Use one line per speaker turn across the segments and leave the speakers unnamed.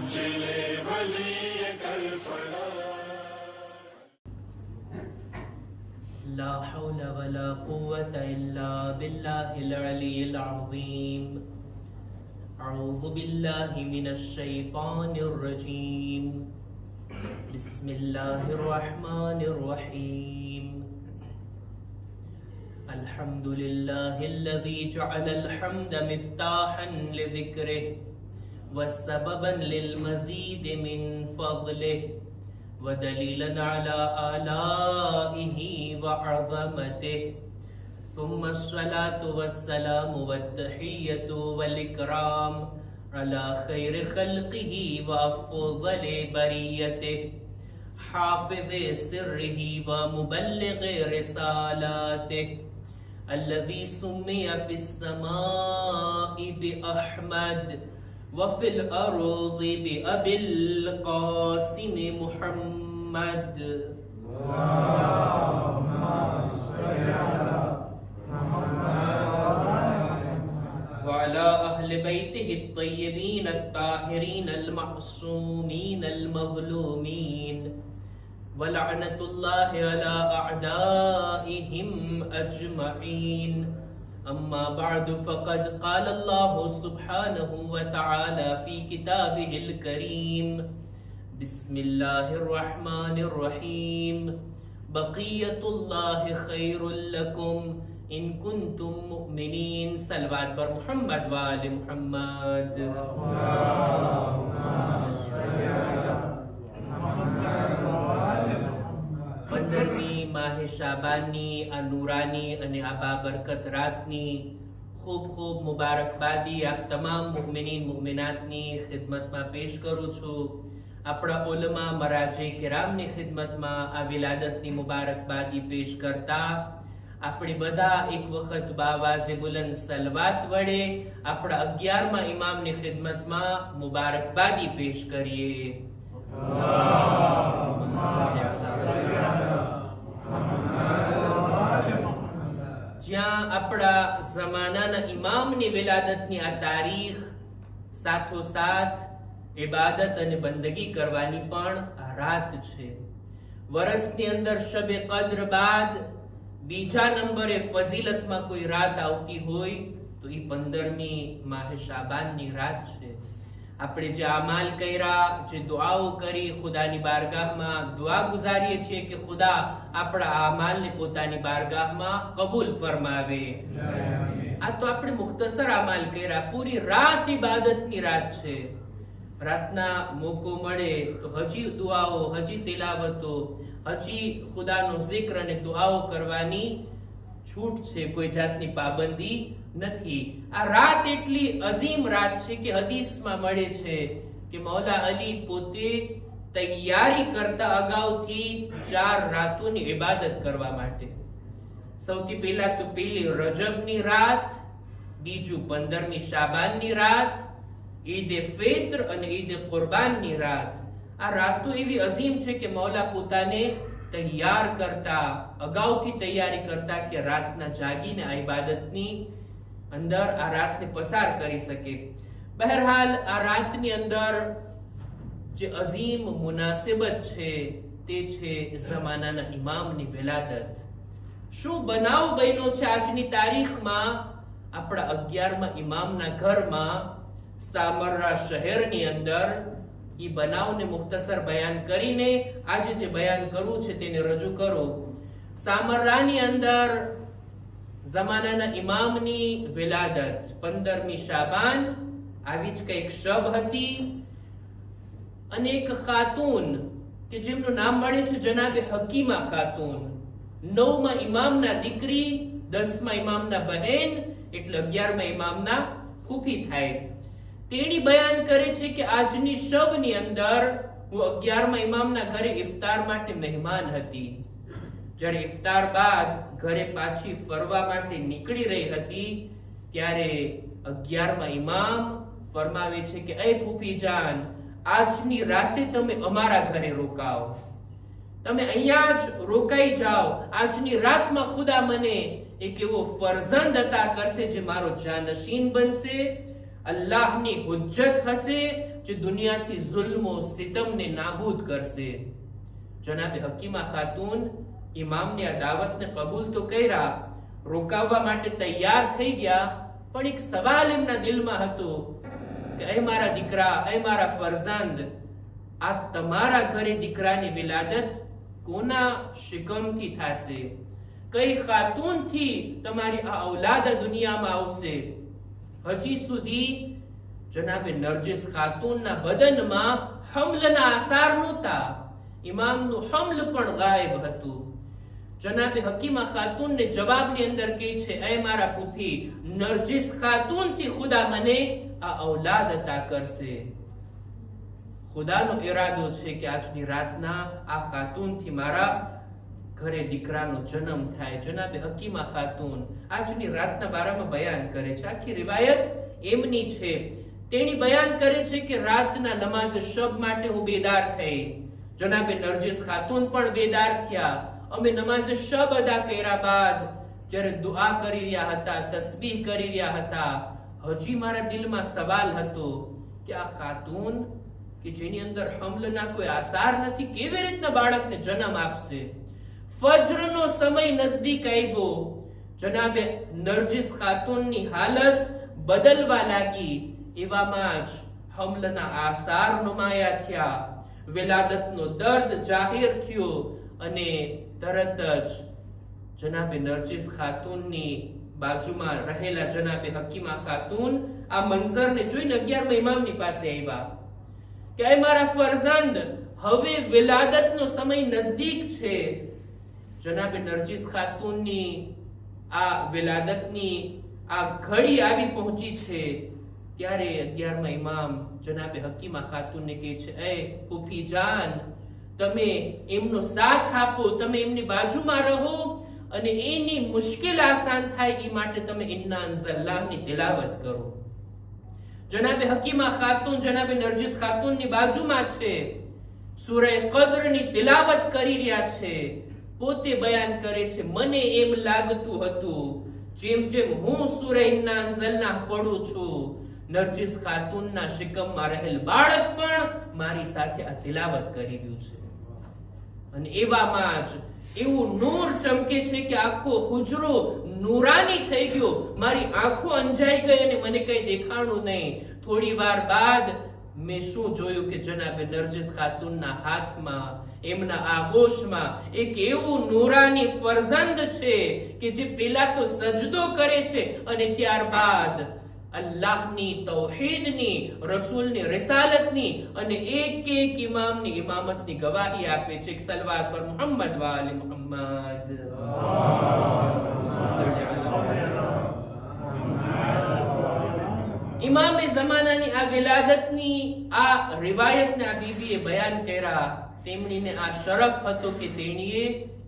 عجل وليك الفلاح.
لا حول ولا قوة إلا بالله العلي العظيم. أعوذ بالله من الشيطان الرجيم. بسم الله الرحمن الرحيم. الحمد لله الذي جعل الحمد مفتاحا لذكره وسببا للمزيد من فضله ودليلا على آلائه وعظمته، ثم الصلاة والسلام والتحية والإكرام على خير خلقه وأفضل بريته، حافظ سره ومبلغ رسالاته، الذي سمي في السماء بأحمد وفي الأرض بأبي القاسم محمد. اللهم صل على محمد وعلى أهل بيته الطيبين الطاهرين المعصومين المظلومين، ولعنة الله على أعدائهم أجمعين. أما بعد، فقد قال الله سبحانه وتعالى في كتابه الكريم: بسم الله الرحمن الرحيم. بقية الله خير لكم إن كنتم مؤمنين. صلوات بر محمد وآل محمد. પંદરમી માહે શાબાનની આ નૂરાની અને આ બાબરકત રાતની ખૂબ ખૂબ મુબારકબાદી આપ તમામ મુમિનીન મુમિનાતની ખિદમતમાં પેશ કરું છું. આપણા ઉલમા મરાજે કિરામની ખિદમતમાં આ વિલાદતની મુબારકબાદી પેશ કરતા આપણે બધા એક વખત બાવાઝે બુલંદ સલવાત વડે આપણા 11મા ઇમામની ખિદમતમાં મુબારકબાદી પેશ કરીએ. જ્યાં આપણા ઝમાનાના ઇમામની વિલાદતની આ તારીખ સાથોસાથ ઇબાદત અને બંદગી કરવાની પણ આ રાત છે. વર્ષની અંદર શબે કદ્ર બાદ બીજા નંબરે ફઝીલતમાં કોઈ રાત આવતી હોય તો એ 15મી માહે શાબાનની રાત છે. આપણે જે અમાલ કર્યા, જે દુઆઓ કરી, ખુદાની બારગાહમાં દુઆ ગુજારીએ છીએ કે ખુદા આપણા અમાલને પોતાની બારગાહમાં કબૂલ ફરમાવે. આ તો આપણે મુખ્તસર અમાલ કર્યા. પૂરી રાત ઇબાદતની રાત છે. રાતના મોકો મળે તો હજી દુઆઓ, હજી તિલાવતો, હજી ખુદાનો zikr અને દુઆઓ કરવાની છૂટ છે. કોઈ જાતની પાબંદી નથી. આ રાત એટલી અઝીમ રાત છે કે હદીસમાં મળે છે કે મૌલા અલી પોતે તૈયારી કરતા અગાઉથી 4 રાતોની ઇબાદત કરવા માટે. સૌથી પહેલા તો પહેલી રજબની રાત, બીજું 15મી શાબાનની રાત, ઈદ ફિત્ર અને ઈદ કુરબાનની રાત. આ રાતો એવી અઝીમ છે કે મૌલા પોતાને તૈયાર કરતા, અગાઉથી તૈયારી કરતા કે રાતના જાગીને આ ઇબાદતની અંદર આ રાતને પસાર કરી શકે. બહરહાલ આ રાતની અંદર જે અઝીમ મુનાસિબત છે તે છે ઝમાનાના ઇમામની વિલાદત. શું બનાવ બન્યો છે આજની તારીખમાં? આપણા 11મા ઇમામના ઘરમાં સામરા શહેરની અંદર એ બનાવને મુખ્તસર બયાન કરીને આજે જે બયાન કરવું છે તેને રજૂ કરો. સામરાની અંદર ઝમાનાના ઇમામની વિલાદત 15મી શાબાન આવી જ કઈક શબ હતી અને એક ખાતુન કે જેમનું નામ મળે છે જનાબે હકીમા ખાતુન, 9મા ઇમામના દીકરી, 10મા ઇમામના બહેન, એટલે 11મા ઇમામના ફૂફી થાય. તેણી બયાન કરે છે કે આજની શબની અંદર હું 11મા ઇમામના ઘરે ઇફતાર માટે મહેમાન હતી. જ્યારે ઇફતાર બાદ ઘરે પાછી ફરવા માટે નીકળી રહી હતી ત્યારે 11મા ઇમામ ફરમાવે છે કે એ ફૂફી જાન, આજની રાતે તમે અમારા ઘરે રોકાઓ, તમે અહીંયા જ રોકાઈ જાઓ. આજની રાતમાં ખુદા મને એક એવો ફરઝંદ અતા કરશે જે મારો જાનશીન બનશે અલ્લાહની હુજ્જત હશે જે દુનિયાથી જુલ્મો સિતમને નાબૂદ કરશે. જનાબે હકીમા ખાતુન ઇમામની આ દાવતને કબૂલ તો કર્યા, રોકાવવા માટે તૈયાર થઈ ગયા, પણ એક સવાલ એમના દિલમાં હતો કે એ મારા દીકરા, એ મારા ફરઝંદ, આ તમારા ઘરે દીકરાની વિલાદત કોના શિકમથી થશે? કઈ ખાતુનથી તમારી આ ઔલાદ દુનિયામાં આવશે? હજી સુધી જનાબે નરજિસ ખાતુનના બદનમાં હમલના આસાર નહોતા. ઇમામનું હમલ પણ ગાયબ હતું. જનાબે હકીમા ખાતુનને જવાબની અંદર કહે છે, એ મારા ફૂફી, નરજિસ ખાતુનથી ખુદા મને આ ઔલાદ અતા કરશે. ખુદાનો ઈરાદો છે કે આજની રાતના આ ખાતુનથી મારા ઘરે દીકરાનો જન્મ થાય. જનાબે હકીમા ખાતુન આજની રાતના બારામાં બયાન કરે છે. આખી રિવાયત એમની છે. તેણી બયાન કરે છે કે રાતના નમાઝે શબ માટે હું બેદાર થઈ. જનાબે નરજિસ ખાતુન પણ બેદાર થયા. અમે નમાઝે શબ અદા કર્યા બાદ જ્યારે દુઆ કરી રહ્યા હતા, તસ્બીહ કરી રહ્યા હતા, હજી મારા દિલમાં સવાલ હતો કે આ ખાતુન કે જેની અંદર હમલના કોઈ આસાર નથી, કેવી રીતના બાળકને જન્મ આપશે? ફજરનો સમય નજદીક આવ્યો. જનાબે નરજિસ ખાતુનની હાલત બદલવા લાગી. એવામાં જ હમલના આસાર નુમાયા થયા. વિલાદતનો દર્દ જાહેર થયો અને તરત જ જનાબે નરજિસ ખાતુનની બાજુમાં રહેલા જનાબે હકીમા ખાતુન આ મંઝરને જોઈને 11મા ઇમામની પાસે આવ્યા કે એ મારા ફરઝંદ, હવે વિલાદતનો સમય નજદીક છે. જનાબે નરજિસ ખાતુનની આ વિલાદતની આ ઘડી આવી પહોંચી છે. ત્યારે 11મા ઇમામ જનાબે હકીમા ખાતુનને કહે છે, એ ફૂફી જાન, તમે એમનો સાથ આપો, તમે એમની બાજુમાં રહો અને એની મુશ્કેલ આસાન થાય એ માટે તમે ઇન્ના અંઝલનાહની તિલાવત કરો. જનાબે હકીમા ખાતુન જનાબે નરજિસ ખાતુનની બાજુમાં છે, સૂરે કદ્રની તિલાવત કરી રહ્યા છે. પોતે બયાન કરે છે, મને એમ લાગતું હતું જેમ જેમ હું સૂરે ઇન્ના અંઝલનાહ પડું છું, નરજિસ ખાતુનના શિકમમાં રહેલ બાળક પણ મારી સાથે આ તિલાવત કરી રહ્યું છે. અને એવામાં જ એવું નૂર ચમકે છે કે આખો હુજરો નૂરાની થઈ ગયો. મારી આંખો અંજાઈ ગઈ અને મને કઈ દેખાણું નહીં. થોડી વાર બાદ મેં શું જોયું કે જનાબે નરજિસ ખાતુનના હાથમાં, એમના આગોશમાં એક એવું નૂરાની ફરઝંદ છે કે જે પેલા તો સજદો કરે છે અને ત્યારબાદ અલ્લાહની તૌહીદની, રસૂલની રિસાલતની અને એક એક ઇમામની ઇમામતની ગવાહી આપે છે. સલવાત પર મુહમ્મદ વ આલે મુહમ્મદ. ઇમામે ઝમાનાની આ વિલાદતની આ રિવાયતને આ બીબીએ બયાન કર્યા. તેમણીને આ શરફ હતો કે તેણીએ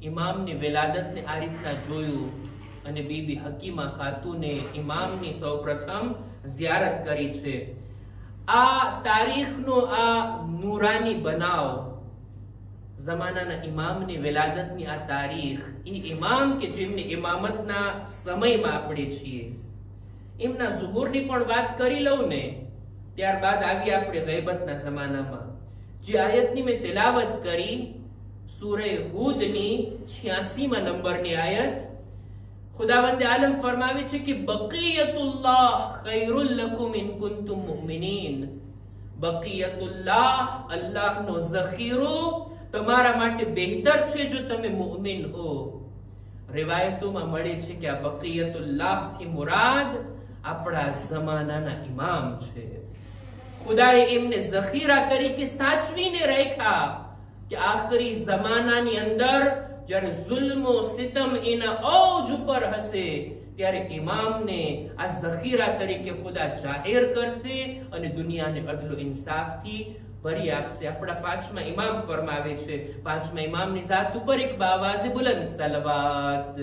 ઇમામની વિલાદતને આ રીતના જોયું અને બીબી હકીમા ખાતુને ઇમામની સૌપ્રથમ ઝિયારત કરી છે. આ તારીખનો આ નૂરાની બનાવ, ઝમાનાના ઇમામની વિલાદતની આ તારીખ, એ ઇમામ કે જેમની ઇમામતના સમયમાં આપણે છીએ, એમના ઝુહુરની પણ વાત કરી લઉં ને, ત્યારબાદ આવી આપણે ગૈબતના જમાનામાં. જે આયતની મેં તિલાવત કરી, સૂરે હૂદની 86મા નંબરની આયત, ખુદાવંદ આલમ ફરમાવે છે કે બકિયતુલ્લાહ ખૈરુલ લકુમ ઇન કુન્તુમ મુમિનીન. બકિયતુલ્લાહ, અલ્લાહનો ઝખીરો તમારા માટે બહેતર છે જો તમે મુમિન હો. રિવાયતોમાં મળે છે કે આ બકિયતુલ્લાહ થી મુરાદ આપણા જમાનાના ઇમામ છે. ખુદાએ એમને ઝખીરા તરીકે સાચવીને રાખ્યા કે આખરી જમાનાની અંદર જ્યારે જુલ્મો સિતમ એના ઓજ ઉપર હશે ત્યારે ઇમામને આ ઝખીરા તરીકે ખુદા જાહેર કરશે અને દુનિયાને અદલ ઇન્સાફથી ભરી આપશે. આપણા 5મા ઇમામ ફરમાવે છે, 5મા ઇમામની ઝાત ઉપર એક બાવાઝે બુલંદ સલવાત.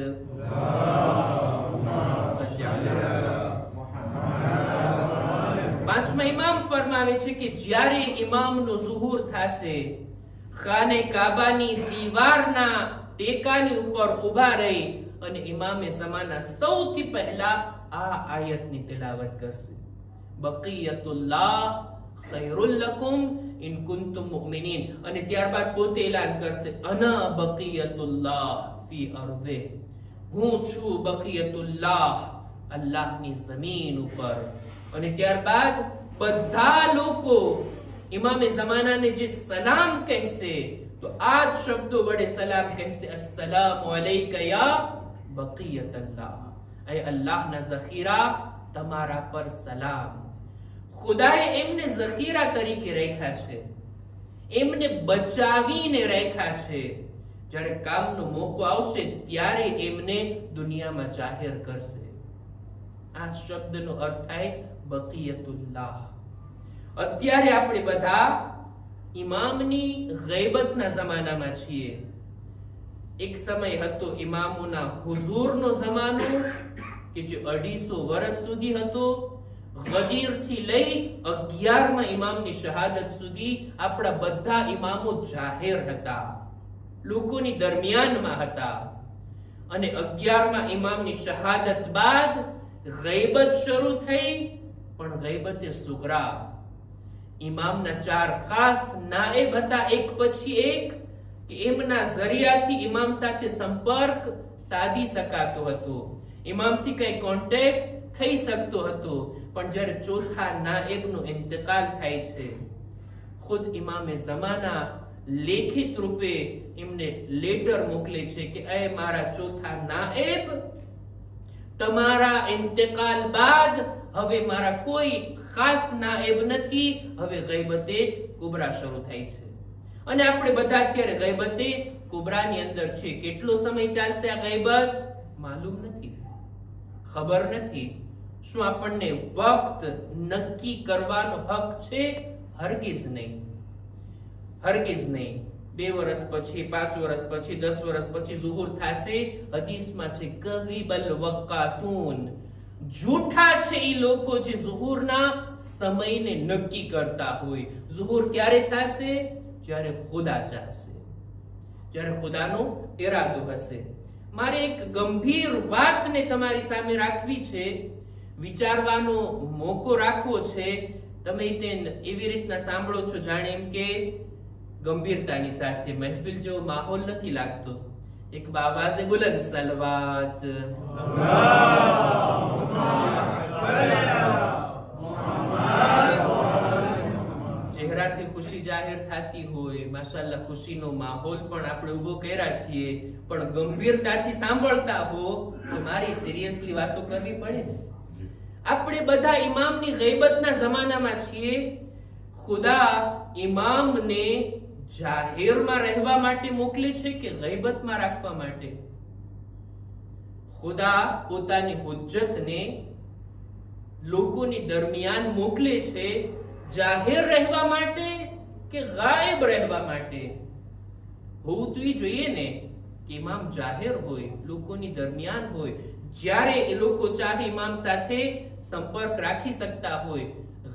5મા ઇમામ ફરમાવે છે કે જ્યારે ઇમામનો ઝુહુર થશે, ખાને કાબાની દીવારના ટેકાની ઉપર ઊભા રહી અને ઇમામે ઝમાના સૌથી પહેલા આ આયતની તિલાવત કરશે. બકિયતુલ્લાહ ખૈરુલ લકુમ ઇન કુન્તુમ મુમિનીન. અને ત્યારબાદ પોતે એલાન કરશે, અના બકિયતુલ્લાહ ફી અર્દે, હું છું બકિયતુલ્લાહ અલ્લાહની જમીન ઉપર. અને ત્યારબાદ બધા લોકો ઇમામે ઝમાનાને જે સલામ કહેશે તો આ જ શબ્દો વડે સલામ કહેશે, અસ્સલામુ અલૈકા યા બકિયતુલ્લાહ, એ અલ્લાહના ઝખીરા તમારા પર સલામ. ખુદાએ એમને ઝખીરા તરીકે રાખ્યા છે, એમને બચાવીને રાખ્યા છે. જ્યારે કામનો મોકો આવશે ત્યારે એમને દુનિયામાં જાહેર કરશે. આ શબ્દનો અર્થ થાય બકિયતુલ્લાહ. અત્યારે આપણે બધા ઇમામની ગૈબતના જમાનામાં છીએ. એક સમય હતો ઇમામોના હુઝુરનો જમાનો કે જે 250 વર્ષ સુધી હતો. ગદીરથી લઈ 11મા ઇમામની શહાદત સુધી આપણા બધા ઇમામો જાહેર હતા, લોકોની દરમિયાનમાં હતા. અને 11મા ઇમામની શહાદત બાદ ગૈબત શરૂ થઈ, પણ ગૈબતે સુગરા. ઇમામના 4 ખાસ નાએબ હતા, એક પછી એક, કે એમના જરિયાથી ઇમામ સાથે સંપર્ક સાધી શકાતો હતો, ઇમામથી કઈ કોન્ટેક્ટ થઈ શકતો હતો. પણ જ્યારે ચોથા નાએબનો ઇંતકાલ થાય છે, ખુદ ઇમામે ઝમાના લેખિત રૂપે એમને લેટર મોકલે છે કે એ મારા ચોથા નાએબ, તમારા ઇંતકાલ બાદ હવે મારા કોઈ ખાસ નાએબ નથી, હવે ગૈબતે કુબરા શરૂ થઈ છે. અને આપણે બધા અત્યારે ગૈબતે કુબરાની અંદર છે. કેટલો સમય ચાલશે આ ગૈબત માલુમ નથી, ખબર નથી. શું આપણને વક્ત નક્કી કરવાનો હક છે? હરગીઝ નહીં, હરગીઝ નહીં. 2 વર્ષ પછી, 5 વર્ષ પછી, 10 વર્ષ પછી ઝુહુર થશે. હદીસમાં છે કઝિબલ વકાતુન, જૂઠા છે એ લોકો જે ઝુહુરના સમયને નક્કી કરતા હોય. ઝુહુર ક્યારે થશે? જ્યારે ખુદા ચાહશે, જ્યારે ખુદાનો ઈરાદો હશે. મારે એક ગંભીર વાતને તમારી સામે રાખવી છે, વિચારવાનો મોકો રાખવો છે. તમે તેને એવી રીતના સાંભળો છો જાણે એમ કે ગંભીરતાની સાથે, મહેફિલ જેવો માહોલ નથી લાગતો. એક બાવાઝે બુલંદ સલવાત, ચહેરાથી ખુશી જાહેર થતી હોય, માશાઅલ્લાહ ખુશીનો માહોલ પણ આપણે ઉભો કર્યા છીએ, પણ ગંભીરતાથી સાંભળતા હો તો મારી સિરિયસલી વાતો કરવી પડે ને. આપણે બધા ઇમામની ગૈબતના જમાનામાં છીએ. ખુદા ઇમામને જાહેરમાં રહેવા માટે મોકલે છે કે ગૈબતમાં રાખવા માટે? ખુદા પોતાની હુજ્જતને લોકોની દરમિયાન મોકલે છે જાહેર રહેવા માટે કે ગાયબ રહેવા માટે? હોવું તો એ જોઈએ ને કે ઇમામ જાહેર હોય, લોકોની દરમિયાન હોય, જ્યારે એ લોકો ચાહે ઇમામ સાથે સંપર્ક રાખી શકતા હોય.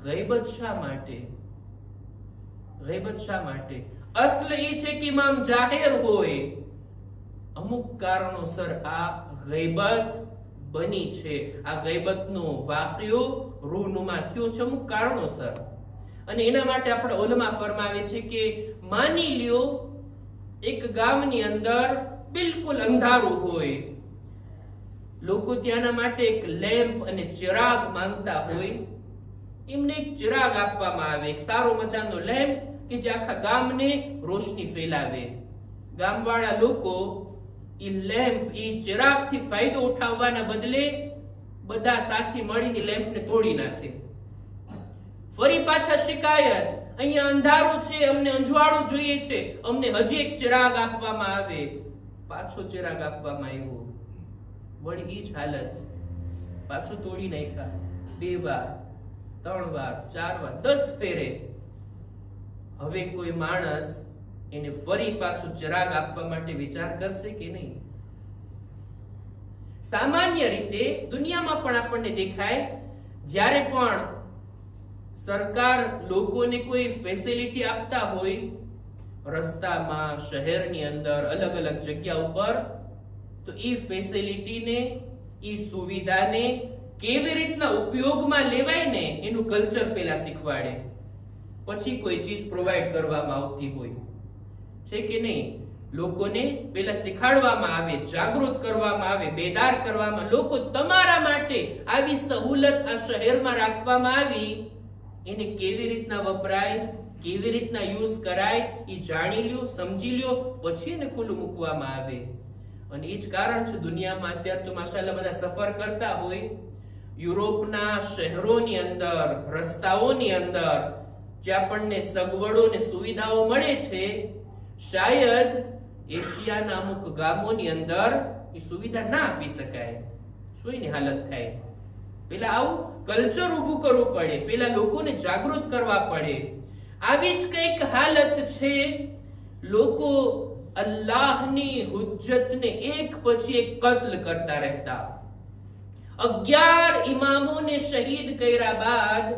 ગૈબત શા માટે? ગૈબત શા માટે? અસલ એ છે કે ઇમામ જાહેર હોય. અમુક કારણોસર આ ગૈબત બની છે, આ ગૈબતનો વાક્યો રૂહનુમા થયો છે અમુક કારણોસર. અને એના માટે આપણા ઉલમા ફરમાવે છે કે માની લ્યો એક ગામની અંદર બિલકુલ અંધારું હોય, લોકો ત્યાંના માટે એક લેમ્પ અને ચિરાગ માંગતા હોય. એમને એક ચિરાગ આપવામાં આવે, એક સારો મજાનો લેમ્પ કે જે આખા ગામને રોશની ફેલાવે. ગામવાળા લોકો ઈ લેમ્પ, ઈ ચિરાગથી ફાયદો ઉઠાવવાના બદલે બધા સાથી મળીને લેમ્પને તોડી નાખે. ફરી પાછા શિકાયત, અહીંયા અંધારું છે, અમને અંજવાળું જોઈએ છે, અમને હજી એક ચિરાગ આપવામાં આવે. પાછો ચિરાગ આપવામાં આવ્યો, વળી ઈ જ હાલત, પાછું તોડી નાખ્યા. 2 વાર, 3 વાર, 4 વાર, 10 ફેરે. હવે કોઈ માણસ એને ફરી પાછું ચિરાગ આપવા માટે વિચાર કરશે કે નહીં? સામાન્ય રીતે દુનિયામાં પણ આપણને દેખાય, જ્યારે પણ સરકાર લોકોને કોઈ ફેસિલિટી આપતા હોય, રસ્તામાં, શહેરની અંદર, અલગ અલગ જગ્યા ઉપર, તો એ ફેસિલિટીને, એ સુવિધાને કેવી રીતના ઉપયોગમાં લેવાય ને એનું કલ્ચર પહેલા શીખવાડે, પછી કોઈ ચીજ પ્રોવાઈડ કરવામાં આવતી હોય છે કે નહીં. લોકોને પહેલા શીખવાડવામાં આવે, જાગૃત કરવામાં આવે, બેદાર કરવામાં. લોકો તમારા માટે આવી સહુલત આ શહેરમાં રાખવામાં આવી, એને કેવી રીતના વપરાય, કેવી રીતના યુઝ કરાય એ જાણી લ્યો, સમજી લ્યો, પછી એને ખુલ્લું મૂકવામાં આવે. અને એ જ કારણ છે દુનિયામાં અત્યારે તો માશાઅલ્લાહ બધા સફર કરતા હોય, યુરોપના શહેરોની અંદર, રસ્તાઓની અંદર જે આપણને સગવડો ને સુવિધાઓ મળે છે, શાયદ એશિયાના અમુક ગામોની અંદર એ સુવિધા ના આપી શકાય. શું એની હાલત થાય? પેલા આવું કલ્ચર ઊભું કરવું પડે, પેલા લોકોને જાગૃત કરવા પડે. આવી જ કંઈક હાલત છે. લોકો અલ્લાહની હુજ્જતને એક પછી એક કત્લ કરતા રહેતા. 11 ઇમામોને શહીદ કર્યા બાદ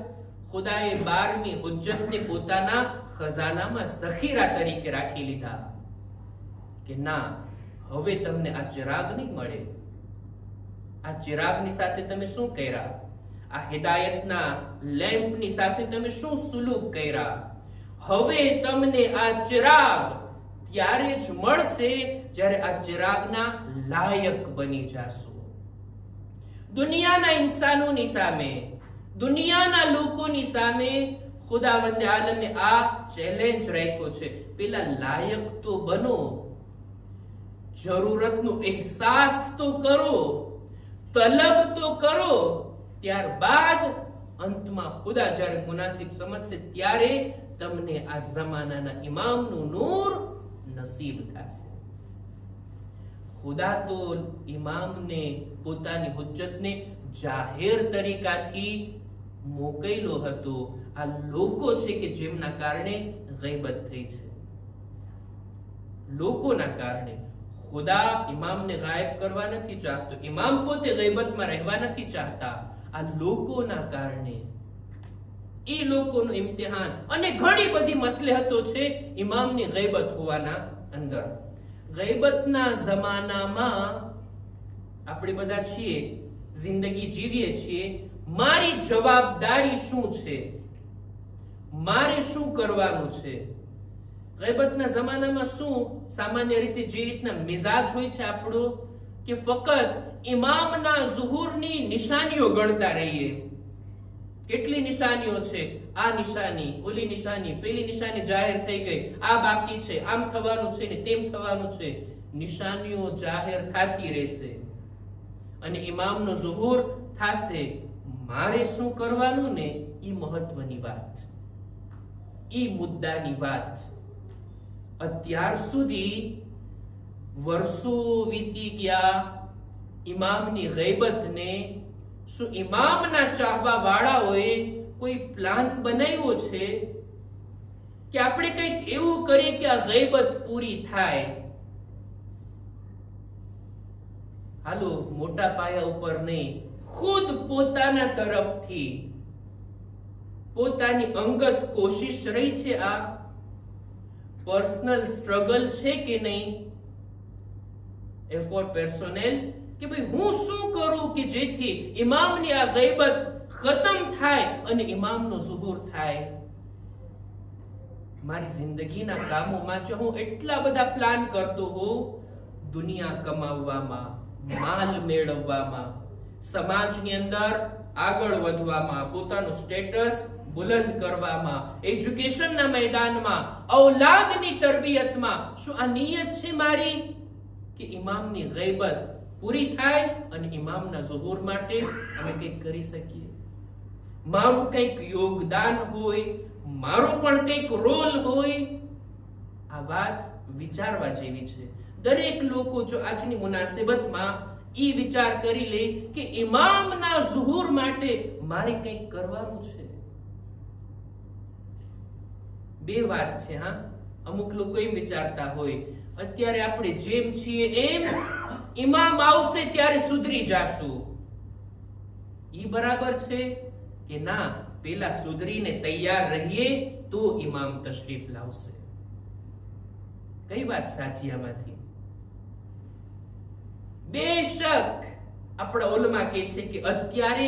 ખુદાએ 12મી હુજ્જતને પોતાના ખજાનામાં ઝખીરા તરીકે રાખી લીધા કે ના, હવે તમને આ ચિરાગ નહીં મળે. આ ચિરાગની સાથે તમે શું કર્યા? આ હિદાયતના લેમ્પની સાથે તમે શું સુલુક કર્યા? હવે તમને આ ચિરાગ ત્યારે જ મળશે જ્યારે આ ચિરાગના લાયક બની જાશો. દુનિયાના ઇન્સાનોની સામે, દુનિયાના લોકોની સામે ખુદાવંદે આલમે આ ચેલેન્જ રાખ્યો છે, પેલા લાયક તો બનો, જરૂરતનો અહેસાસ તો કરો, તલબ તો કરો, ત્યારબાદ અંતમાં ખુદા જ્યારે મુનાસિબ સમજશે ત્યારે તમને આ જમાનાના ઇમામનું નૂર નસીબ થશે. ખુદા તો ઇમામને પોતાની હુજ્જતને જાહેર તરીકાથી મોકલ્યો હતો. આ લોકો છે કે જેમના કારણે ગૈબત થઈ છે, લોકોના કારણે. ખુદા ઇમામને ગાયબ કરવા નથી ચાહતો, ઇમામ પોતે ગૈબતમાં રહેવા નથી ચાહતા. આ લોકોના કારણે, એ લોકોનું ઇમ્તિહાન. અને ઘણી બધી મસલહતો છે ઇમામની ગૈબત હોવાના અંદર. ગૈબતના જમાનામાં આપણે બધા છીએ, જિંદગી જીવીએ છીએ. મારી જવાબદારી શું છે? મારે શું કરવાનું છે? ગૈબતના જમાનામાં શું સામાન્ય રીતે જે રીતના મિજાજ હોય છે આપણો, કે ફક્ત ઇમામના ઝુહુરની નિશાનીઓ ગણતા રહીએ. કેટલી નિશાનીઓ છે? આ નિશાની, ઓલી નિશાની, પેલી નિશાની જાહેર થઈ ગઈ, આ બાકી છે, આમ થવાનું છે ને તેમ થવાનું છે. નિશાનીઓ જાહેર થતી રહેશે અને ઇમામનો ઝુહુર થાશે. મારે શું કરવાનું ને એ મહત્વની વાત, એ મુદ્દાની વાત. અત્યાર સુધી વર્ષો વીતી ગયા ઇમામની ગૈબતને. શું ઇમામના ચાહવા વાળાઓએ કોઈ પ્લાન બનાવ્યો છે કે આપણે કંઈક એવું કરીએ કે આ ગૈબત પૂરી થાય? હાલો, મોટા પાયા ઉપર નહીં, ખુદ પોતાના તરફથી પોતાની અંગત કોશિશ રહી છે. આ પર્સનલ સ્ટ્રગલ છે કે નહીં? એફોર્ટ પર્સનલ, કે ભાઈ હું શું કરું કે જેથી ઇમામની આ ગૈબત ખતમ થાય અને ઇમામનો ઝુહુર થાય. મારી જિંદગીના કામોમાં જો હું એટલા બધા પ્લાન કરતો હોઉં, દુનિયા કમાવવામાં, માલ મેળવવામાં, સમાજની અંદર આગળ વધવામાં, પોતાનું સ્ટેટસ બુલંદ કરવામાં, એજ્યુકેશનના મેદાનમાં, ઔલાદની તરબિયતમાં, શું આ નિયત છે મારી કે ઇમામની ગૈબત પૂરી થાય અને ઇમામના ઝુહુર માટે અમે કંઈક કરી શકીએ? મારું કંઈક યોગદાન હોય, મારો પણ કંઈક રોલ હોય? આ વાત વિચારવા જેવી છે. દરેક લોકો જો આજની મુનાસિબતમાં ઈ વિચાર કરી લે કે ઇમામના ઝુહુર માટે મારે કંઈક કરવાનું છે. બે વાત છે. હા, અમુક લોકો એમ વિચારતા હોય અત્યારે આપણે જેમ છીએ એમ, ઇમામ આવશે ત્યારે સુધરી જાશું. ઈ બરાબર છે કે ના? પેલા સુધરીને તૈયાર રહીએ તો ઇમામ તશરીફ લાવશે. કઈ વાત સાચી આમાંથી? બેશક આપણા ઓલમાં કહે છે કે અત્યારે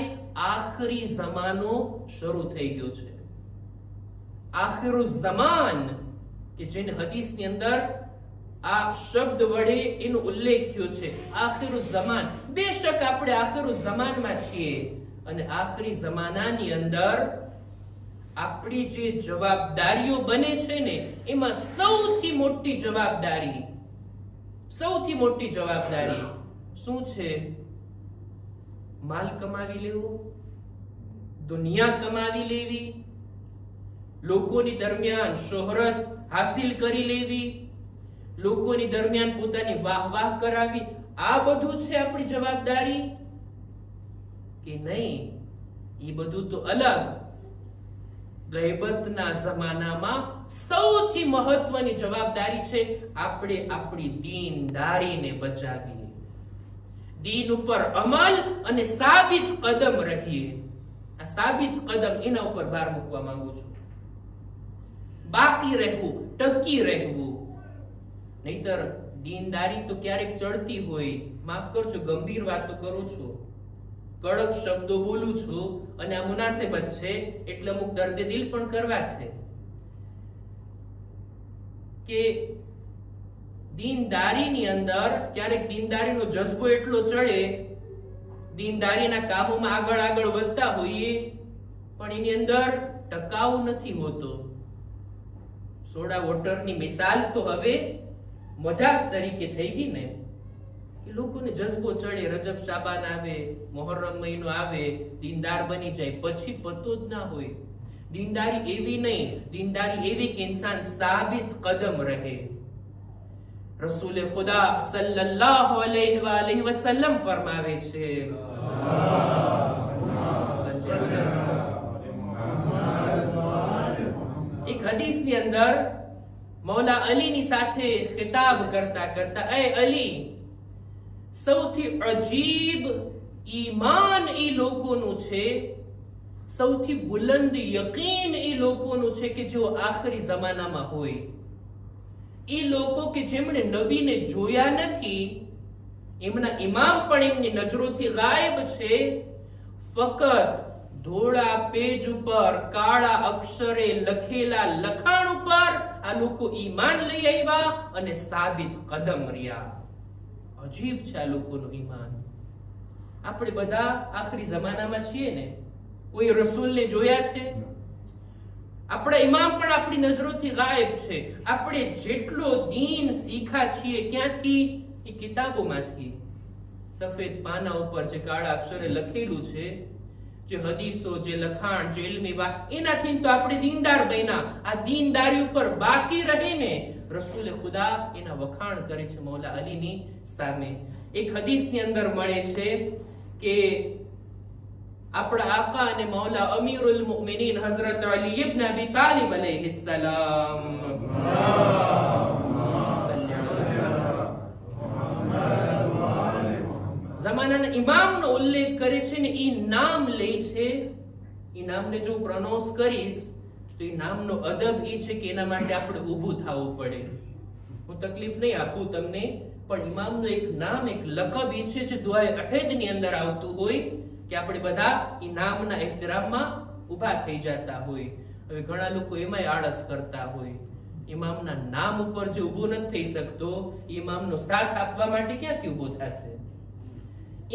આખરી જમાનો શરૂ થઈ ગયો છે. આખિરુ ઝમાન કે જેને હદીસની અંદર આ શબ્દ વડે એનો ઉલ્લેખ થયો છે, આખિરુ ઝમાન. બેશક આપણે આખિરુ ઝમાનમાં છીએ અને આખરી ઝમાનાની અંદર આપણી જે જવાબદારીઓ બને છે ને એમાં સૌથી મોટી જવાબદારી શું છે? માલ કમાવી લેવો, દુનિયા કમાવી લેવી, લોકોની દરમિયાન શોહરત હાસિલ કરી લેવી, લોકોની દરમિયાન પોતાની વાહ કરાવી. આ બધું છે આપણી જવાબદારી કે નહીં? એ બધું તો અલગ. ગૈબતના જમાનામાં સૌથી મહત્વની જવાબદારી છે આપણે આપણી દીનદારીને બચાવીએ, દીન ઉપર અમલ અને સાબિત કદમ રહીએ. આ સાબિત કદમ એના ઉપર ભાર મૂકવા માંગુ છું. બાકી રહેવું, ટકી રહેવું. નહીતર દીનદારી તો ક્યારેક ચડતી હોય, માફ કરજો ગંભીર વાતો કરું છું, કડક શબ્દો બોલું છું અને આ મુનાસેબત છે એટલે અમુક દર્દે દિલ પણ કરવા છે કે દીનદારીની અંદર ક્યારેક દીનદારીનો જજ્બો એટલો ચડે, દીનદારીના કામોમાં આગળ વધતા હોઈએ પણ એની અંદર ટકાઉ નથી હોતો. સોડા વોટરની મિસાલ તો હવે મજાક તરીકે થઈ ગઈ ને. એ લોકોને જજ્બો ચડે, રજબ શાબાન આવે, મોહર્રમ મહિનો આવે, દીનદાર બની જાય, પછી પતો જ ના હોય. દીનદારી એવી નહીં, દીનદારી એવી કે ઇન્સાન સાબિત કદમ રહે. રસૂલે ખુદા સલ્લલ્લાહુ અલૈહિ વસલ્લમ ફરમાવે છે, એક હદીસની અંદર મૌલા અલીની સાથે ખિતાબ કરતા એ અલી, સૌથી અજીબ ઈમાન એ લોકોનું છે, સૌથી બુલંદ યકીન એ લોકોનું છે કે જેઓ આખરી જમાનામાં હોય. એ લોકો કે જેમણે નબીને જોયા નથી, એમના ઇમામ પણ એમની નજરોથી ગાયબ છે. ફક્ત ધોળા પેજ ઉપર કાળા અક્ષરે લખેલા લખાણ ઉપર આ લોકો ઈમાન લઈ આવ્યા અને સાબિત કદમ રહ્યા. અજીબ છે આ લોકોનું ઈમાન. આપણે બધા આખરી જમાનામાં છીએ ને? કોઈ રસૂલને જોયા છે? આપણા ઇમામ પણ આપણી નજરોથી ગાયબ છે. આપણે જેટલો દીન શીખા છીએ ક્યાંથી? એ કિતાબોમાંથી. સફેદ પાના ઉપર જે કાળા અક્ષરે લખેલું છે, જે હદીસો, જે લખાણ, જે ઇલ્મી વાત, એનાથી તો આપણે દીનદાર બન્યા. આ દીનદારી ઉપર બાકી રહીને રસૂલે ખુદા એના વખાણ કરે છે મૌલા અલીની સામે. એક હદીસની અંદર મળે છે કે આપણા આકા અને મૌલા અમીરુલ મુમિનીન હઝરત અલી ઇબ્ન અબી તાલિબ અલૈહિસ્સલામ જમાનાના ઇમામનો ઉલ્લેખ કરે છે ને એ નામ લે છે. એ નામને જો પ્રોનાઉન્સ કરીશ તો એ નામનો અદબ એ છે કે એના માટે આપણે ઊભું થવું પડે. હું તકલીફ નહીં આપું તમને, પણ ઇમામનું એક નામ, એક લકબ એ છે જે દુઆએ અહેદની અંદર આવતું હોય કે આપણે બધા એ નામના એહતરામમાં ઊભા થઈ જતા હોય. હવે ઘણા લોકો એમાંય આળસ કરતા હોય, ઇમામના નામ ઉપર જે ઊભો નથી થઈ શકતો, ઇમામનો સાથ આપવા માટે ક્યાંથી ઊભો થશે?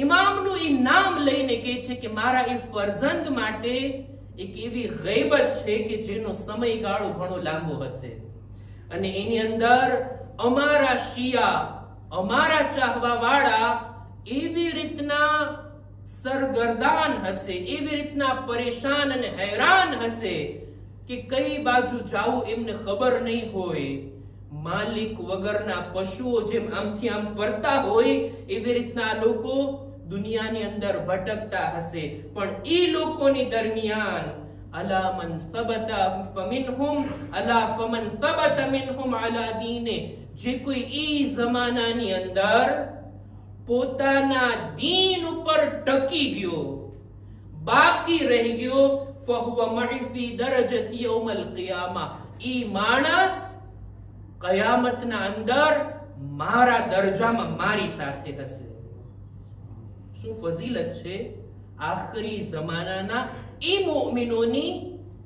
ઇમામનું એ નામ લઈને કહે છે કે મારા એ ફરજંદ માટે એક એવી ગૈબત છે કે જેનો સમયગાળો ઘણો લાંબો હશે અને એની અંદર અમારા શિયા, અમારા ચાહવા વાળા એવી રીતના સરગર્દાન હશે, એવી રીતના પરેશાન અને હેરાન હશે કે કઈ બાજુ જાવું એમને ખબર નહીં હોય. માલિક વગરના પશુઓ જેમ આમથી આમ ફરતા હોય એવી રીતના લોકો દુનિયાની અંદર ભટકતા હશે. પણ એ લોકોની દરમિયાન અલા મન સબતા ફમિનહુમ અલા ફમન સબતા મિનહુમ અલા દીને, જે કોઈ ઈ જમાનાની અંદર પોતાના દીન ઉપર ટકી ગયો, બાકી રહી ગયો, ફહુવા મઈ ફી દરજતી યૌમલ કિયામા, ઈ માણસ કયામતના અંદર મારા દરજામાં મારી સાથે હશે. શું ફઝીલત છે આખરી જમાનાના એ મુઅમિનોની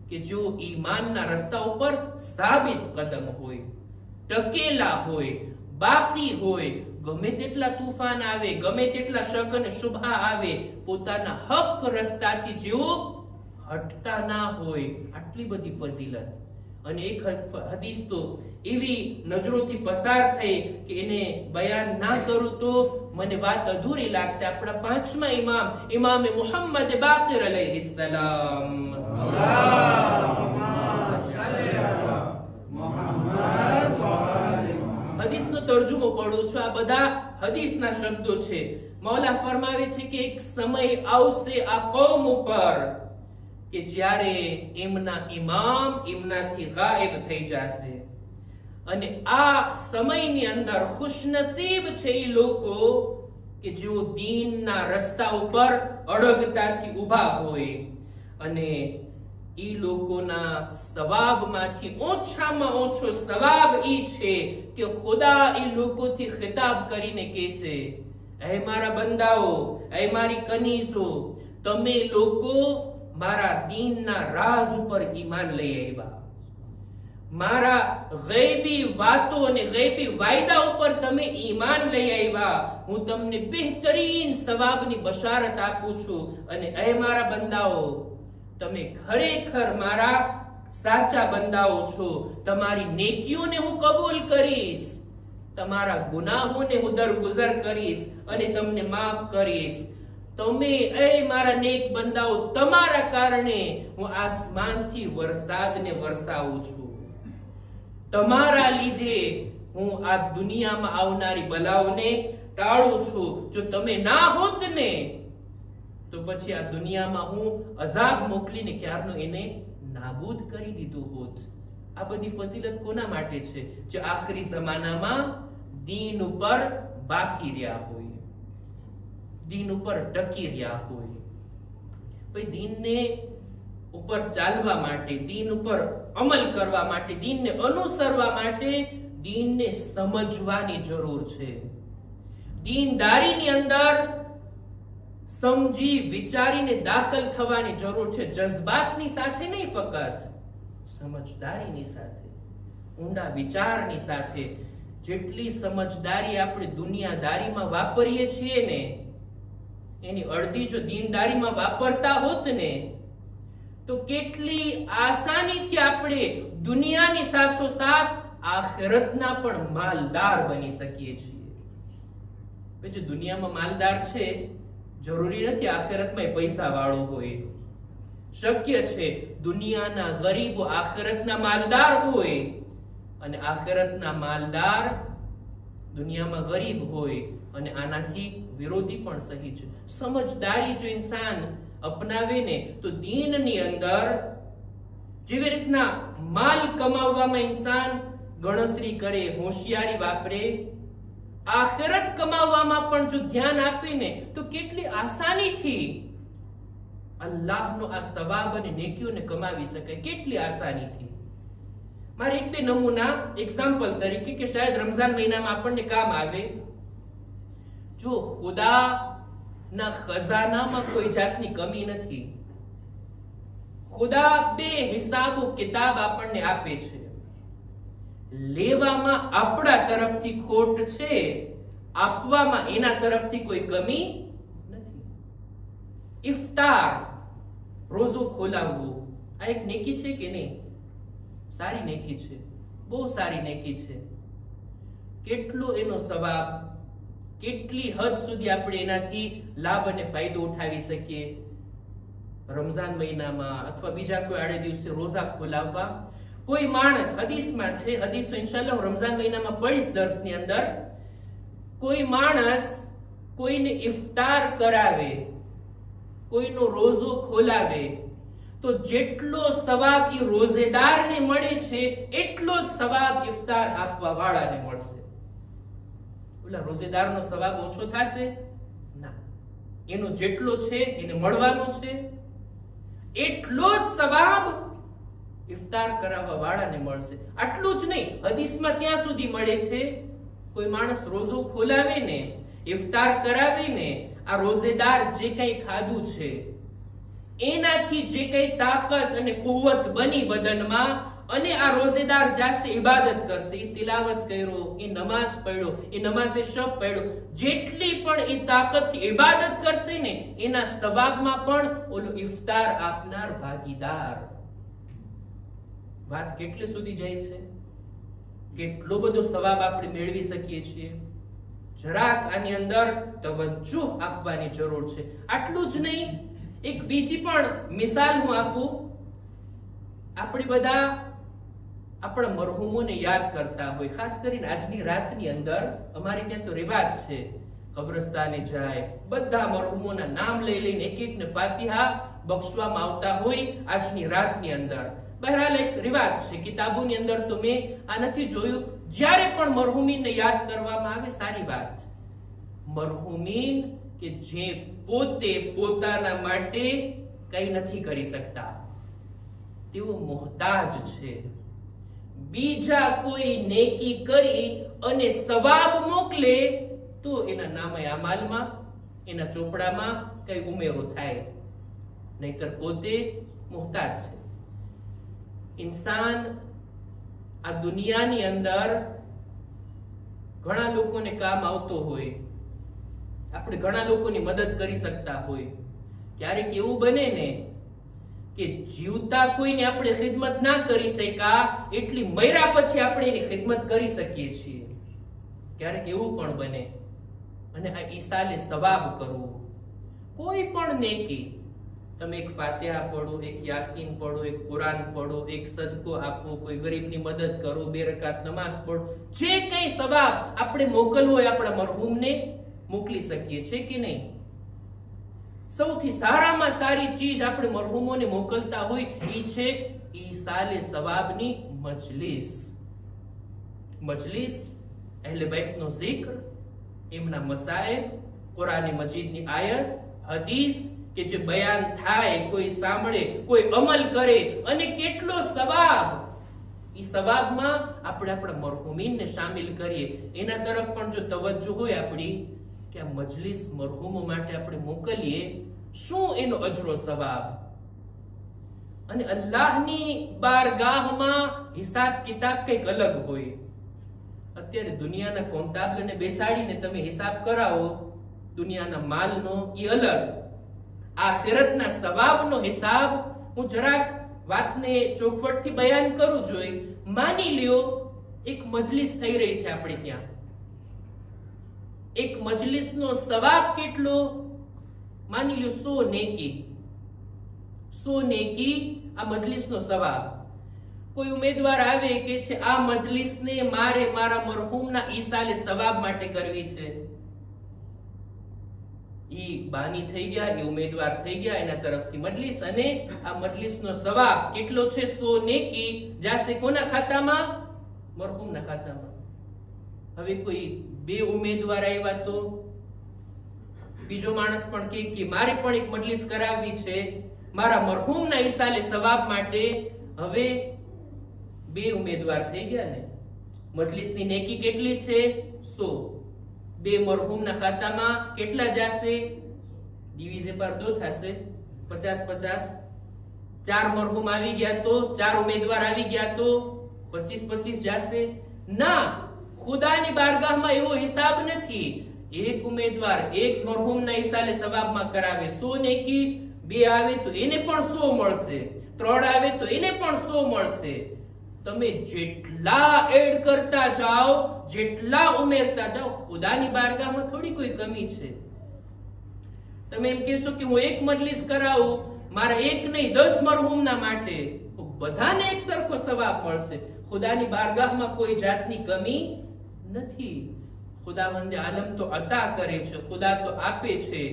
કે જો ઈમાનના રસ્તા ઉપર સાબિત કદમ હોય, ટકેલા હોય, બાકી હોય, ગમે તેટલા તૂફાન આવે, ગમે તેટલા શક અને શુભા આવે, પોતાના હક રસ્તાથી જેઓ હટતા ના હોય. આટલી બધી ફઝીલત. અને એક હદીસ તો એવી નજરોથી પસાર થઈ કે એને બયાન ના કરું તો મને વાત અધૂરી લાગશે. આપણા પાંચમા ઇમામે મુહમ્મદ બાકિર અલૈહિસ્સલામ. હદીસનો તર્જુમો પડું છું. આ બધા હદીસના શબ્દો છે. મૌલા ફરમાવે છે કે એક સમય આવશે આ કૌમ ઉપર કે જ્યારે એમના ઇમામ એમનાથી ગાયબ થઈ જશે, અને આ સમયની અંદર ખુશનસીબ છે એ લોકો કે જેઓ દીનના રસ્તા ઉપર અડગતાથી ઊભા હોય, અને એ લોકોના સવાબમાંથી ઓછામાં ઓછો સવાબ એ છે કે ખુદા એ લોકોથી ખિતાબ કરીને કહેશે, હે મારા બંદાઓ, હે મારી કનીઝો, તમે લોકો મારા દીનના રાઝ ઉપર ઈમાન લઈ આવ્યા, મારા ગૈબી વાતો અને ગૈબી વાયદા ઉપર તમે ઈમાન લઈ આવ્યા, હું તમને બહેતરીન સવાબની બશારત આપું છું. અને એ મારા બંદાઓ, તમે ખરેખર મારા સાચા બંદાઓ છો. તમારી નેકીઓને હું કબૂલ કરીશ, તમારા ગુનાહોને હું દરગુજર કરીશ અને તમને માફ કરીશ. તમે એ મારા નેક બંદાઓ, તમારા કારણે હું આસમાનથી વરસાદને વરસાવું છું. તમારા લીધે હું આ દુનિયામાં આવનારી બલાઓને ટાળું છું. જો તમે ના હોત ને તો પછી આ દુનિયામાં હું અઝાબ મોકલીને ક્યારનો એને નાબૂદ કરી દીધું હોત. આ બધી ફઝીલત કોના માટે છે? જે આખરી જમાનામાં દીન ઉપર બાકી રહ્યા હોય, દીન ઉપર ટકી રહ્યા હોય. ભાઈ, દીનને ઉપર ચાલવા માટે, દીન ઉપર અમલ કરવા માટે, દીનને અનુસરવા માટે દીનને સમજવાની જરૂર છે. દીનદારીની અંદર સમજી વિચારીને દાખલ થવાની જરૂર છે. જજ્બાતની સાથે નહીં, ફક્ત સમજદારીની સાથે, ઊંડા વિચારની સાથે. જેટલી સમજદારી આપણે દુનિયાદારીમાં વાપરીએ છીએ ને, એની અડધી જો દીનદારીમાં વાપરતા હોત ને, તો કેટલી આસાનીથી આપણે દુનિયાની સાથોસાથ આખિરતના પણ માલદાર બની શકીએ છીએ. જો દુનિયામાં માલદાર છે, જરૂરી નથી આખિરતમાં પૈસા વાળો હોય. શક્ય છે દુનિયાના ગરીબો આખિરતના માલદાર હોય, અને આખિરતના માલદાર દુનિયામાં ગરીબ હોય, અને આનાથી વિરોધી પણ સહી છે. સમજદારી જો ઇન્સાન અપનાવે ને, તો દીનની અંદર જેવી રીતના માલ કમાવવામાં ઇન્સાન ગણતરી કરે, હોશિયારી વાપરે, આખિરત કમાવવામાં પણ જો ધ્યાન આપીને તો કેટલી આસાનીથી અલ્લાહનો આ સવાબ અને નેકીઓને કમાવી શકાય, કેટલી આસાનીથી. મારે એક બે નમૂના એક્ઝામ્પલ તરીકે કે શાયદ રમઝાન મહિનામાં આપણને કામ આવે. જો ખુદાના ખજાનામાં કોઈ જાતની કમી નથી. ખુદા બે હિસાબો કિતાબ આપણને આપે છે. લેવામાં આપણા તરફથી ખોટ છે, આપવામાં એના તરફથી કોઈ કમી નથી. ઇફતાર, રોજો ખોલાવવો, આ એક નેકી છે કે નહીં? સારી નેકી છે, બહુ સારી નેકી છે. કેટલો એનો સવાબ, કેટલી હદ સુધી આપણે એનાથી લાભ અને ફાયદો ઉઠાવી શકીએ. રમઝાન મહિનામાં અથવા બીજા કોઈ આડે દિવસે રોજા ખોલાવવા. કોઈ માણસ, હદીસમાં છે, હદીસો ઇન્શાઅલ્લાહ હું રમઝાન મહિનામાં પઢીશ દર્સની અંદર, કોઈ માણસ કોઈને ઇફતાર કરાવે, કોઈનો રોજો ખોલાવે, તો જેટલો સવાબ એ રોઝેદારને મળે છે એટલો જ સવાબ ઇફતાર આપવા વાળાને મળશે. ઓલા રોઝેદારનો સવાબ ઓછો થશે? ના, એનો જેટલો છે એને મળવાનો છે, એટલો જ સવાબ ઇફતાર કરાવવા વાળાને મળશે. આટલું જ નહીં, હદીસમાં ત્યાં સુધી મળે છે કોઈ માણસ રોજો ખોલાવે ને, ઇફતાર કરાવીને આ રોઝેદાર જે કંઈ ખાધું છે એનાથી જે કંઈ તાકાત અને કુવત બની બદનમાં, અને આ રોઝેદાર જાશે ઇબાદત કરશે, તિલાવત કર્યો, એ નમાઝ પડ્યો, એ નમાઝે શબ પડ્યો, જેટલી પણ એ તાકાતથી ઇબાદત કરશે ને એના સવાબમાં પણ ઓલો ઇફતાર આપનાર ભાગીદાર. વાત કેટલે સુધી જાય છે? કેટલો બધો સવાબ આપણે મેળવી શકીએ છીએ. જરાક આની અંદર તવજ્જો આપવાની જરૂર છે. આટલું જ નહીં, એક બીજી પણ મિસાલ હું આપું. આપણે બધા આપણા મરહુમોને યાદ કરતા હોય. ખાસ કરીને આજની રાતની અંદર અમારી ત્યાં તો રિવાજ છે, કબ્રસ્તાને જાય, બધા મરહુમોના નામ લઈ લઈને એક એકને ફાતિહા બક્ષવામાં આવતા હોય આજની રાતની અંદર. બહરાલ એક રિવાજ છે, કિતાબોની અંદર તો મેં આ નથી જોયું. જ્યારે પણ મરહુમીનને યાદ કરવામાં આવે સારી વાત. મરહુમીન કે જે પોતે પોતાના માટે કંઈ નથી કરી શકતા, તેઓ મોહતાજ છે. બીજા કોઈ નેકી કરી અને સવાબ મોકલે તો એના નામે અમાલમાં, એના ચોપડામાં કઈ ઉમેરો થાય, નહીતર પોતે મોહતાજ છે. ઇન્સાન આ દુનિયાની અંદર ઘણા લોકોને કામ આવતો હોય, આપણે ઘણા લોકોની મદદ કરી શકતા હોય. ક્યારેક એવું બને ને કે જીવતા કોઈને આપણે ખિદમત ના કરી શક્યા, એટલી મર્યા પછી આપણે એની ખિદમત કરી શકીએ છીએ. ક્યારેક એવું પણ બને. અને આ ઈસાલે સવાબ કરવું, કોઈ પણ નેકી, તમે એક ફાતિહા પઢો, એક યાસીન પઢો, એક કુરાન પઢો, એક સદકો આપો, કોઈ ગરીબની મદદ કરો, 2 રકાત નમાઝ પઢો, જે કંઈ સવાબ આપણે મોકલવો હોય આપણા મરહૂમને મોકલી શકીએ છીએ કે નહીં? સૌથી સારામાં સારી ચીજ આપણે મરહૂમોને મોકલતા હોય એ છે ઈસાલે સવાબની મજલિસ. મજલિસ, અહેલે બેતનો zikr, એમના મસાઇલ, કુરાન મજીદની આયત, હદીસ કે જે બયાન થાય, કોઈ સાંભળે, કોઈ અમલ કરે, અને કેટલો સવાબ. ઈ સવાબમાં આપણે આપણા મરહૂમીનને શામિલ કરીએ. એના તરફ પણ જો તવજ્જો હોય આપણી કે આ મજલિસ મરહૂમો માટે આપણે મોકલીએ, શું એનો અજરો સવાબ. અને અલ્લાહની બારગાહમાં હિસાબ કિતાબ કંઈક અલગ હોય. અત્યારે દુનિયાના કોન્ટાબલને બેસાડીને તમે હિસાબ કરાવો દુનિયાના માલનો, એ અલગ. આખિરતના સવાબનો હિસાબ, હું જરાક વાતને ચોખવટથી બયાન કરું જોઈ. માની લ્યો એક મજલિસ થઈ રહી છે આપણે ત્યાં, એક મજલિસનો સવાબ કેટલો? માની લ્યો 100 નેકી. 100 નેકી આ મજલિસનો સવાબ. કોઈ ઉમેદવાર આવે કે છે આ મજલિસને મારે મારા મરહૂમના ઈસાલે સવાબ માટે કરવી છે. ઈ બાની થઈ ગયા, એ ઉમેદવાર થઈ ગયા, એના તરફથી મજલિસ, અને આ મજલિસનો સવાબ કેટલો છે? 100 નેકી જાશે કોના ખાતામાં? મરહૂમના ખાતામાં. હવે કોઈ 2 ઉમેદવાર આવ્યા તો બીજો માણસ પણ કે મારે પણ એક મજલિસ કરાવવી છે મારા મરહૂમના ઈસાલે સવાબ માટે. હવે 2 ઉમેદવાર થઈ ગયા ને. મજલિસની નેકી કેટલી છે? 100. 2 મરહૂમના ખાતામાં કેટલા જાશે? ડિવિઝે પર 2 થશે, 50-50. 4 મરહૂમ આવી ગયા તો, 4 ઉમેદવાર આવી ગયા તો 25-25 જાશે. ના, ખુદાની બારગાહમાં એવો હિસાબ નથી. એક ઉમેદવાર એક મરહૂમના ઈસાલે સવાબમાં કરાવે 100 નેકી, 2 આવે તો એને પણ 100 મળશે, 3 આવે તો એને પણ 100 મળશે. તમે જેટલા એડ કરતા જાઓ, જેટલા ઉમેરતા જાઓ, ખુદાની બારગાહમાં થોડી કોઈ કમી છે. તમે એમ કહેશો કે હું એક મજલિસ કરાવું મારા એક નહીં 10 મરહૂમના માટે, તો બધાને એક સરખો સવાબ મળશે. ખુદાની બારગાહમાં કોઈ જાતની કમી નથી. ખુદાવંદે આલમ તો અતા કરે છે, ખુદા તો આપે છે.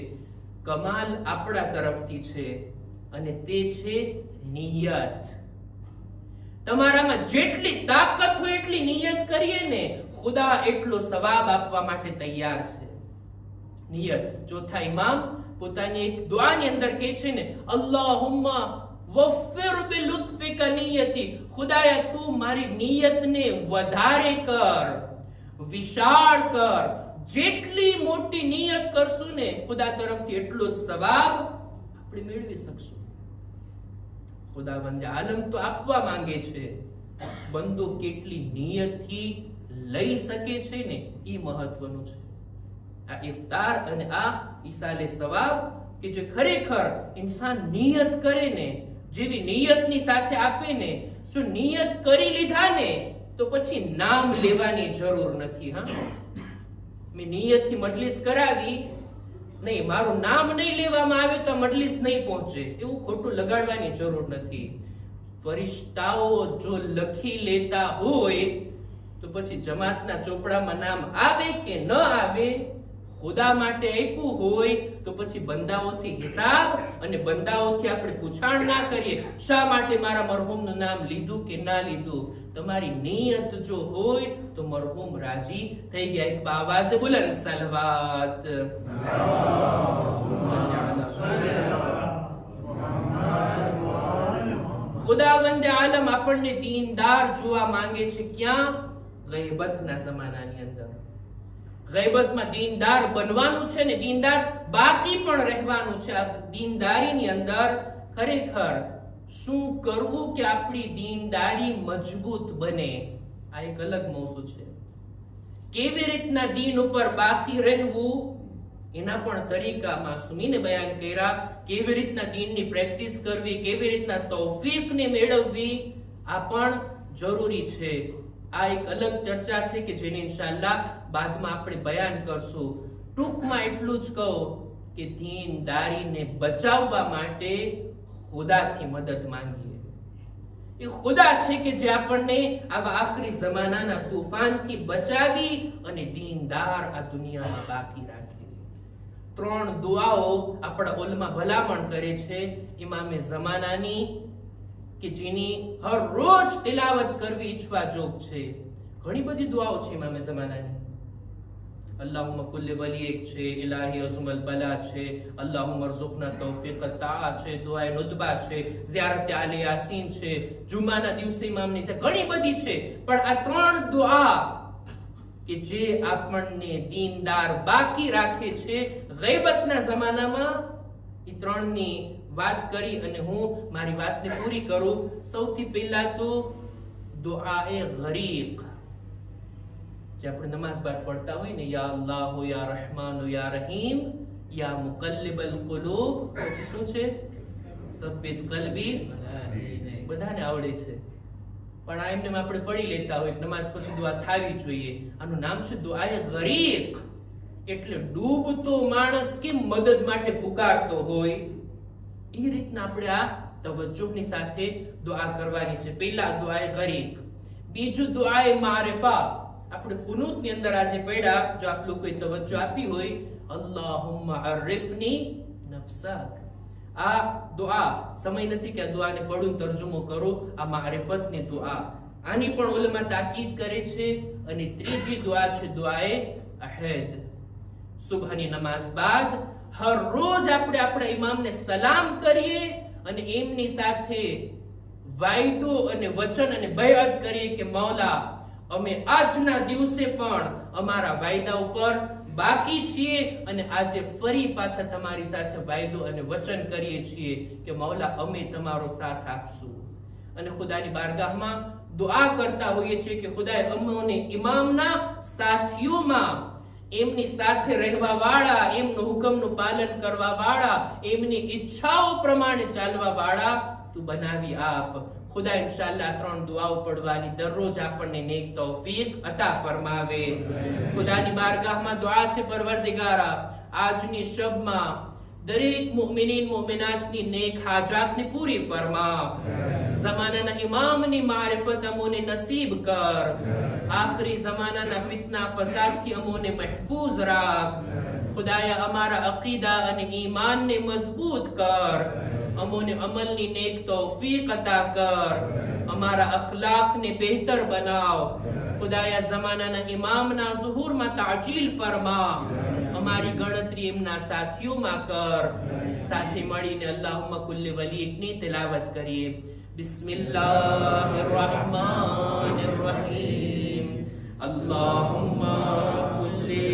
કમાલ આપણા તરફથી છે, અને તે છે નિયત. તમારામાં જેટલી તાકાત હોય એટલી નિયત કરીએ ને, ખુદા એટલો સવાબ આપવા માટે તૈયાર છે. નિયત. ચોથા ઇમામ પોતાની એક દુઆની અંદર કહે છે ને, અલ્લાહુમ્મા વફિર બિલુત્ફિકા નિયતી. ખુદાયા તું મારી નિયતને વધારે કર, વિશાળ કર, જેટલી મોટી નિયત કરશું ને ખુદા તરફથી એટલો જ સવાબ આપણે મેળવી શકશું. ખુદાવંદ આલમ તો આપવા માંગે છે, બંદો કેટલી નિયતથી લઈ શકે છે ને એ મહત્વનું છે. આ ઇફતાર અને આ ઈસાલે સવાબ કે જે ખરેખર ઇન્સાન નિયત કરે ને, જેવી નિયતની સાથે આપે ને, જો નિયત કરી લીધા ને તો પછી નામ લેવાની જરૂર નથી. મેં નિયતથી મજલિસ કરાવી નહીં, મારું નામ નહીં લેવામાં આવે તો મજલિસ નહીં પહોંચે, એવું ખોટું લગાડવાની જરૂર નથી. ફરિશ્તાઓ જો લખી લેતા હોય તો પછી જમાતના ચોપડામાં નામ આવે કે ન આવે, ખુદા માટે આપ્યું હોય તો પછી બંદાઓથી હિસાબ અને બંદાઓથી આપણે પૂછાણ ના કરીએ શા માટે મારા મરહૂમનું નામ લીધું કે ના લીધું. તમારી નિયત જો હોય તો મરહૂમ રાજી થઈ ગયા. એક આવાઝે બુલંદ સલવાત. ખુદાવંદ આલમ આપણને દીનદાર જોવા માંગે છે. ક્યાં? ગયબતના જમાનાની અંદર. ગયબતમાં દીનદાર બનવાનું છે ને દીનદાર બાકી પણ રહેવાનું છે. આ દીનદારીની અંદર ખરેખર શું કરવું કે આપણી દીનદારી મજબૂત બને, આ એક અલગ મૌસુ છે. કેવી રીતના દીન ઉપર બાકી રહેવું એના પણ તરીકા માસૂમીને બયાન કર્યા. કેવી રીતના દીનની પ્રેક્ટિસ કરવી, કેવી રીતના તૌફીકને મેળવવી, આ પણ જરૂરી છે. આ એક અલગ ચર્ચા છે કે જેને ઇન્શાઅલ્લાહ બાદમાં આપણે બયાન કરશું. ટૂંકમાં એટલું જ કહું કે દીનદારીને બચાવવા માટે ખુદાથી મદદ માંગીએ. એ ખુદા છે કે જે આપણને આવા આખરી જમાનાના તૂફાનથી બચાવી અને દીનદાર આ દુનિયામાં બાકી રાખે. 3 દુઆઓ આપણા ઉલમા ભલામણ કરે છે ઇમામે જમાનાની, કે જેની હર રોજ તિલાવત કરવી ઈચ્છવા જોગ છે. ઘણી બધી દુઆઓ છે ઇમામે જમાનાની. અલ્લાહુમ્મા કુલ્લી વલીક છે, ઇલાહી અઝમલ બલા છે, અલ્લાહુમ્મા રઝુકના તૌફીક તા છે, દુઆએ નુદબા છે, ઝિયારત આલે યાસીન છે, જુમાના દિવસે ઇમામની છે, ઘણી બધી છે. પણ આ 3 દુઆ કે જે આપણને દીનદાર બાકી રાખે છે ગયબતના જમાનામાં, એ 3ની વાત કરી અને હું મારી વાતને પૂરી કરું. સૌથી પહેલા તો દુઆએ ગરીક, જે આપણે નમાઝ બાદ પડતા હોય ને, યા અલ્લાહ યા રહેમાન યા રહીમ યા મુકલ્લિબલ કુલૂબ. પછી શું છે? તબ્બિત કલ્બી. બધાને આવડે છે પણ આ એમને આપણે પડી લેતા હોય. નમાઝ પછી દુઆ થાવી જોઈએ. આનું નામ છે દુઆએ ગરીક. એટલે ડૂબતો માણસ કેમ મદદ માટે પુકારતો હોય એ રીતના આપણે આ તવજ્જુહની સાથે દુઆ કરવાની છે. પહેલા દુઆએ ગરીક, બીજું દુઆએ મારિફા. આપણે કુનૂતની અંદર આજે પડ્યા, જો આપ લોકોએ તવજ્જો આપી હોય, અલ્લાહુમ્મા અરિફની નફસાક. આ દુઆ સમય નથી કે આ દુઆને પડું તર્જુમો કરું. આ મારિફતની દુઆ, આની પણ ઉલમા તાકીદ કરે છે. અને ત્રીજી દુઆ છે દુઆએ અહેદ. સુબહની નમાઝ બાદ હર રોજ આપણે આપણા ઇમામને સલામ કરીએ અને એમની સાથે વાયદો અને વચન અને બૈઅત કરીએ કે મૌલા, અમે આજના દિવસે પણ અમારા વાયદા ઉપર બાકી છીએ અને આજે ફરી પાછા તમારી સાથે વાયદો અને વચન કરીએ છીએ કે મૌલા અમે તમારો સાથ આપશું. અને ખુદાની બારગાહમાં દુઆ કરતા હોઈએ છીએ કે ખુદાએ અમને ઇમામના સાથીઓમાં, એમની સાથે રહેવા વાળા, એમનું હુકમનું પાલન કરવા વાળા, એમની ઈચ્છાઓ પ્રમાણે ચાલવા વાળા તું બનાવી આપ. ખુદા ઇન્શાઅલ્લાહ 3 દુઆઓ પડવાની દરરોજ આપણને નેક તૌફીક અતા ફરમાવે. ખુદાની બારગાહમાં દુઆ છે, પરવરદિગારા આજની શબમાં દરેક મુમિનીન મુમિનાતની નેક હાજાતને પૂરી ફરમા. જમાનાના ઇમામની મારિફત અમોને નસીબ કર. આખરી જમાનાના ફિતના ફસાદથી અમોને મહફૂઝ રાખ. ખુદાયા અમારા અકીદા અને ઈમાનને મજબૂત કર. અમોને અમલની નેક તૌફીક અતા કર. અમારા અખલાકને બહેતર બનાવ. ખુદાયા જમાનાના ઇમામના ઝુહુરમાં તાજીલ ફરમા. અમારી ગણતરી એમના સાથીઓમાં કર. સાથે મળીને અલ્લાહુમ્મા કુલ્લી વલીકની તિલાવત કરીએ. બિસ્મિલ્લાહિર્રહમાનિર્રહીમ. અલ્લાહુમ્મા કુલ્લી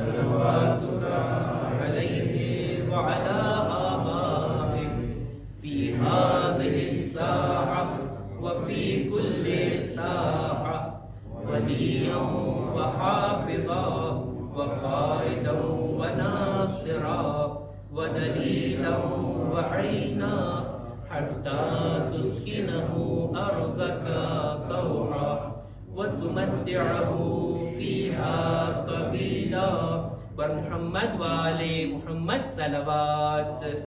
صلواتك عليه وعلى آبائه في هذه الساعة وفي كل ساعة وليا وحافظا وقائدا وناصرا ودليلا وعينا حتى تسكنه أرضك طوعا وتمتعه فيها طويلا. बर मोहम्मद वाले मोहम्मद सलवात।